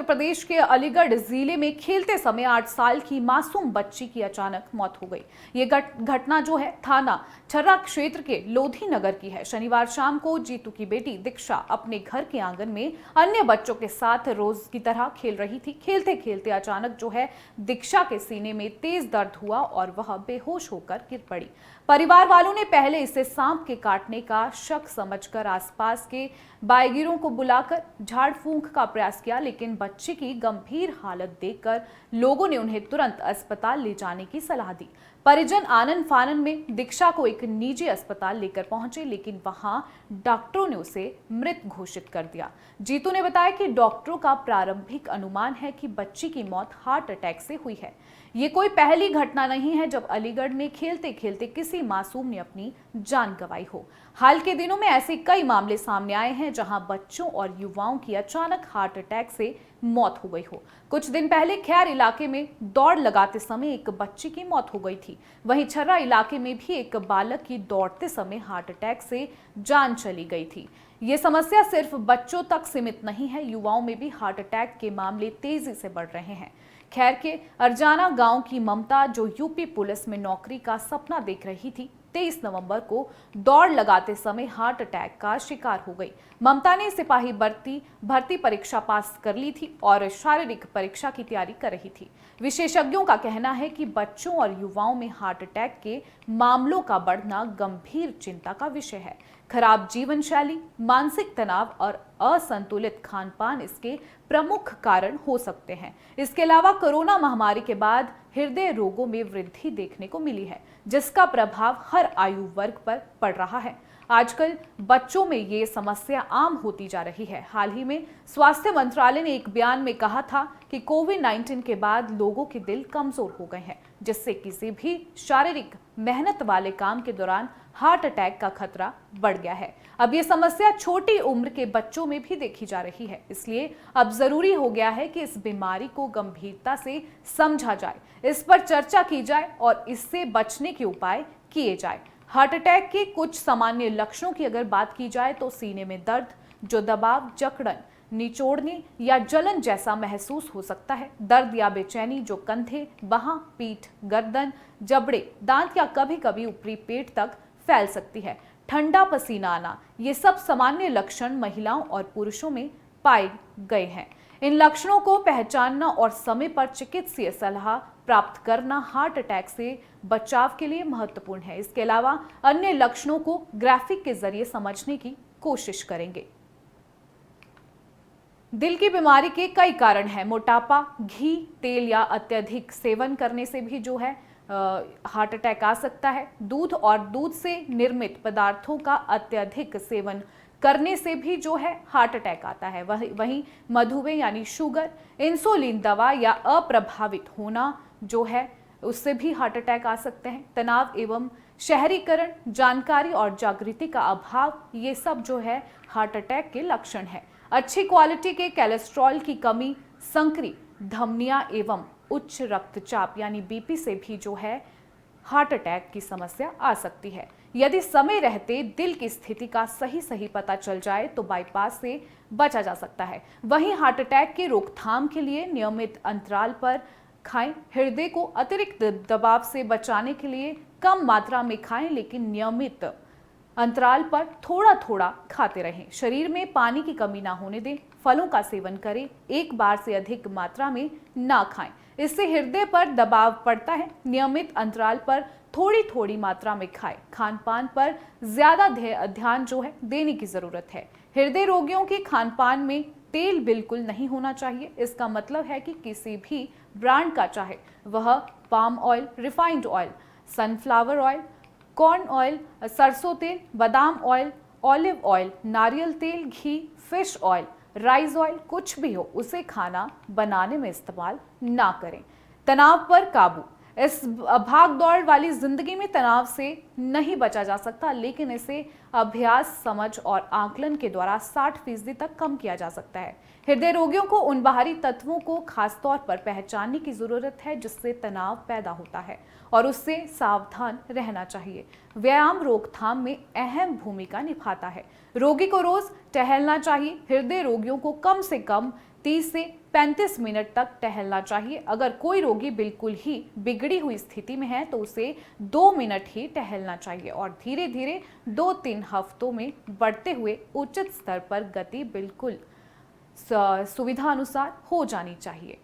प्रदेश के अलीगढ़ जिले में खेलते समय 8 साल की मासूम बच्ची की अचानक मौत हो गई। ये घटना जो है थाना छर्रा क्षेत्र के लोधी नगर की है। शनिवार शाम को जीतू की बेटी दीक्षा अपने घर के आंगन में अन्य बच्चों के साथ रोज की तरह खेल रही थी। खेलते खेलते अचानक जो है दीक्षा के सीने में तेज दर्द हुआ और वह बेहोश होकर गिर पड़ी। परिवार वालों ने पहले इसे सांप के काटने का शक समझकर आसपास के बायगिरों को बुलाकर झाड़ फूंक का प्रयास किया, लेकिन बच्ची की गंभीर हालत देखकर लोगों ने उन्हें तुरंत अस्पताल ले जाने की सलाह दी। परिजन आनन फानन में दीक्षा को एक निजी अस्पताल लेकर पहुंचे, लेकिन वहां डॉक्टरों ने उसे मृत घोषित कर दिया। जीतू ने बताया कि डॉक्टरों का प्रारंभिक अनुमान है कि बच्ची की मौत हार्ट अटैक से हुई है। ये कोई पहली घटना नहीं है जब अलीगढ़ में खेलते खेलते किसी मासूम ने अपनी जान गंवाई हो। हाल के दिनों में ऐसे कई मामले सामने आए हैं जहां बच्चों और युवाओं की अचानक हार्ट अटैक से मौत हो गई हो। कुछ दिन पहले खैर इलाके में दौड़ लगाते समय एक बच्ची की मौत हो गई थी। वहीं छर्रा इलाके में भी एक बालक की दौड़ते समय हार्ट अटैक से जान चली गई थी। ये समस्या सिर्फ बच्चों तक सीमित नहीं है, युवाओं में भी हार्ट अटैक के मामले तेजी से बढ़ रहे हैं। खैर के अरजाना गांव की ममता, जो यूपी पुलिस में नौकरी का सपना देख रही थी, 23 नवंबर को दौड़ लगाते समय हार्ट अटैक का शिकार हो गई। ममता ने सिपाही भर्ती परीक्षा पास कर ली थी और शारीरिक परीक्षा की तैयारी कर रही थी। विशेषज्ञों का कहना है कि बच्चों और युवाओं में हार्ट अटैक के मामलों का बढ़ना गंभीर चिंता का विषय है। खराब जीवन शैली, मानसिक तनाव और असंतुलित खान-पान इसके प्रमुख कारण हो सकते हैं। इसके अलावा कोरोना महामारी के बाद हृदय रोगों में वृद्धि देखने को मिली है, जिसका प्रभाव हर आयु वर्ग पर पड़ रहा है। आजकल बच्चों में ये समस्या आम होती जा रही है। हाल ही में स्वास्थ्य मंत्रालय ने एक बयान में कहा था कि कोविड-19 के बाद लोगों के दिल कमजोर हो गए हैं, जिससे किसी भी शारीरिक मेहनत वाले काम के दौरान हार्ट अटैक का खतरा बढ़ गया है। अब ये समस्या छोटी उम्र के बच्चों में भी देखी जा रही है, इसलिए अब जरूरी हो गया है कि इस बीमारी को गंभीरता से समझा जाए, इस पर चर्चा की जाए और इससे बचने के उपाय किए जाए। हार्ट अटैक के कुछ सामान्य लक्षणों की अगर बात की जाए तो सीने में दर्द, जो दबाव, जकड़न, निचोड़ने या जलन जैसा महसूस हो सकता है। दर्द या बेचैनी जो कंधे, बाहां, पीठ, गर्दन, जबड़े, दांत या कभी कभी ऊपरी पेट तक फैल सकती है। ठंडा पसीना आना, ये सब सामान्य लक्षण महिलाओं और पुरुषों में पाए गए हैं। इन लक्षणों को पहचानना और समय पर चिकित्सीय सलाह प्राप्त करना हार्ट अटैक से बचाव के लिए महत्वपूर्ण है। इसके अलावा अन्य लक्षणों को ग्राफिक के जरिए समझने की कोशिश करेंगे। दिल की बीमारी के कई कारण हैं। मोटापा, घी, तेल या अत्यधिक सेवन करने से भी जो है हार्ट अटैक आ सकता है। दूध और दूध से निर्मित पदार्थों का अत्यधिक सेवन करने से भी जो है हार्ट अटैक आता है। वहीं मधुमेह यानी शुगर, इंसुलिन दवा या अप्रभावित होना जो है उससे भी हार्ट अटैक आ सकते हैं। तनाव एवं शहरीकरण, जानकारी और जागृति का अभाव, ये सब जो है हार्ट अटैक के लक्षण है। अच्छी क्वालिटी के कोलेस्ट्रॉल की कमी, संकरी धमनियां एवं उच्च रक्तचाप यानी बीपी से भी जो है हार्ट अटैक की समस्या आ सकती है। यदि समय रहते दिल की स्थिति का सही पता चल जाए तो बाईपास से बचा जा सकता है। वहीं हार्ट अटैक की रोकथाम के लिए नियमित अंतराल पर खाएं। हृदय को अतिरिक्त दबाव से बचाने के लिए कम मात्रा में खाएं, लेकिन नियमित अंतराल पर थोड़ा थोड़ा खाते रहें। शरीर में पानी की कमी ना होने दें। फलों का सेवन करें। एक बार से अधिक मात्रा में ना खाएं, इससे हृदय पर दबाव पड़ता है। नियमित अंतराल पर थोड़ी थोड़ी मात्रा में खाएं। खान पान पर ज्यादा ध्यान जो है देने की जरूरत है। हृदय रोगियों के खान पान में तेल बिल्कुल नहीं होना चाहिए। इसका मतलब है कि किसी भी ब्रांड का, चाहे वह palm oil, refined oil, sunflower oil, corn oil, सरसों तेल, बादाम ऑयल, ऑलिव ऑयल, नारियल तेल, घी, फिश ऑयल, राइस ऑयल, कुछ भी हो, उसे खाना बनाने में इस्तेमाल ना करें। तनाव पर काबू। इस भाग दौड़ वाली जिंदगी में तनाव से नहीं बचा जा सकता, लेकिन इसे अभ्यास, समझ और आकलन के द्वारा 60% तक कम किया जा सकता है। हृदय रोगियों को उन बाहरी तत्वों को खासतौर पर पहचानने की जरूरत है जिससे तनाव पैदा होता है और उससे सावधान रहना चाहिए। व्यायाम रोकथाम में अहम भूमिका निभाता है। रोगी को रोज टहलना चाहिए। हृदय रोगियों को कम से कम 30 से 35 मिनट तक टहलना चाहिए। अगर कोई रोगी बिल्कुल ही बिगड़ी हुई स्थिति में है तो उसे 2 मिनट ही टहलना चाहिए और धीरे धीरे 2-3 हफ्तों में बढ़ते हुए उचित स्तर पर गति बिल्कुल सुविधा अनुसार हो जानी चाहिए।